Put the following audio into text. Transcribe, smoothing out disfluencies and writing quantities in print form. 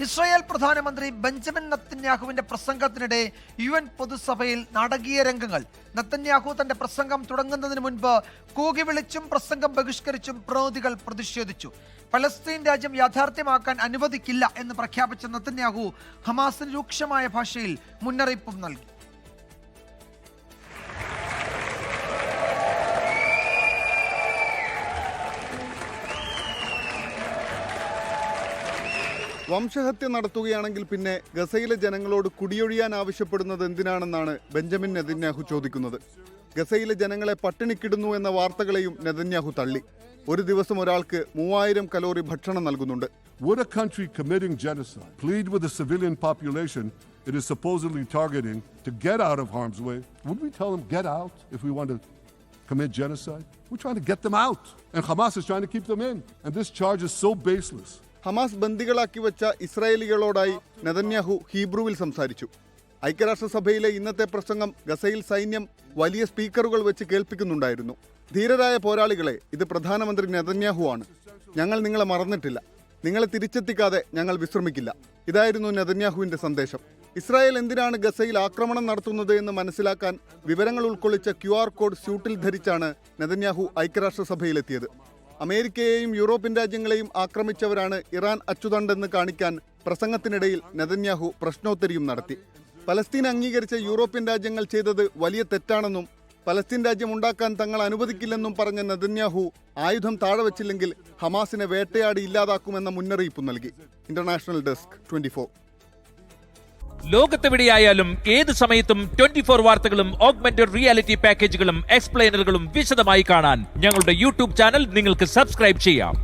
Israel പ്രധാനമന്ത്രി Benjamin നെതന്യാഹുവിന്റെ പ്രസംഗത്തിനിടെ UN പൊതുസഭയിൽ നാടകീയ രംഗങ്ങൾ. നെതന്യാഹു തന്റെ പ്രസംഗം തുടങ്ങുന്നതിന് മുൻപ് കൂകി വിളിച്ചും പ്രസംഗം ബഹിഷ്കരിച്ചും പ്രതിനിധികൾ പ്രതിഷേധിച്ചു. പലസ്തീൻ രാജ്യം യാഥാർത്ഥ്യമാക്കാൻ അനുവദിക്കില്ല എന്ന് പ്രഖ്യാപിച്ച നെതന്യാഹു ഹമാസിന് രൂക്ഷമായ ഭാഷയിൽ മുന്നറിയിപ്പും നൽകി. വംശഹത്യ നടത്തുകയാണെങ്കിൽ പിന്നെ ഗസയിലെ ജനങ്ങളോട് കുടിയൊഴിയാൻ ആവശ്യപ്പെടുന്നത് എന്തിനാണെന്നാണ് ബെഞ്ചമിൻ നെതന്യാഹു ചോദിക്കുന്നത്. ഗസയിലെ ജനങ്ങളെ പട്ടിണിക്കിടുന്നു എന്ന വാർത്തകളെയും നെതന്യാഹു തള്ളി. ഒരു ദിവസം ഒരാൾക്ക് 3000 കലോറി ഭക്ഷണം നൽകുന്നുണ്ട്. Would a country committing genocide plead with the civilian population it is supposedly targeting to get out of harm's way? Would we tell them get out if we want to commit genocide? We're trying to get them out. And Hamas is trying to keep them in. And this charge is so baseless. Hamas ബന്ദികളാക്കി വെച്ച ഇസ്രായേലികളോടായി Netanyahu ഹീബ്രുവിൽ സംസാരിച്ചു. ഐക്യരാഷ്ട്രസഭയിലെ ഇന്നത്തെ പ്രസംഗം ഗസയിൽ സൈന്യം വലിയ സ്പീക്കറുകൾ വെച്ച് കേൾപ്പിക്കുന്നുണ്ടായിരുന്നു. ധീരരായ പോരാളികളെ, ഇത് പ്രധാനമന്ത്രി നെതന്യാഹു ആണ്. ഞങ്ങൾ നിങ്ങളെ മറന്നിട്ടില്ല. നിങ്ങളെ തിരിച്ചെത്തിക്കാതെ ഞങ്ങൾ വിശ്രമിക്കില്ല. ഇതായിരുന്നു നെതന്യാഹുവിന്റെ സന്ദേശം. ഇസ്രായേൽ എന്തിനാണ് ഗസയിൽ ആക്രമണം നടത്തുന്നത് എന്ന് മനസ്സിലാക്കാൻ വിവരങ്ങൾ ഉൾക്കൊള്ളിച്ച QR കോഡ് സ്യൂട്ടിൽ ധരിച്ചാണ് നെതന്യാഹു ഐക്യരാഷ്ട്രസഭയിലെത്തിയത്. അമേരിക്കയെയും യൂറോപ്യൻ രാജ്യങ്ങളെയും ആക്രമിച്ചവരാണ് ഇറാൻ അച്ചുതണ്ടെന്ന് കാണിക്കാൻ പ്രസംഗത്തിനിടയിൽ നെതന്യാഹു പ്രശ്നോത്തരിയും നടത്തി. പലസ്തീൻ അംഗീകരിച്ച യൂറോപ്യൻ രാജ്യങ്ങൾ ചെയ്തത് വലിയ തെറ്റാണെന്നും പലസ്തീൻ രാജ്യം ഉണ്ടാക്കാൻ തങ്ങൾ അനുവദിക്കില്ലെന്നും പറഞ്ഞ നെതന്യാഹു ആയുധം താഴെ വച്ചില്ലെങ്കിൽ ഹമാസിനെ വേട്ടയാടി ഇല്ലാതാക്കുമെന്ന മുന്നറിയിപ്പ് നൽകി. International desk 24. ലോകത്തെവിടെയായാലും ഏത് സമയത്തും 24 വാർത്തകളും ഓഗ്മെന്റഡ് റിയാലിറ്റി പാക്കേജുകളും എക്സ്പ്ലെയിനറുകളും വിശദമായി കാണാൻ ഞങ്ങളുടെ YouTube ചാനൽ നിങ്ങൾക്ക് സബ്സ്ക്രൈബ് ചെയ്യാം.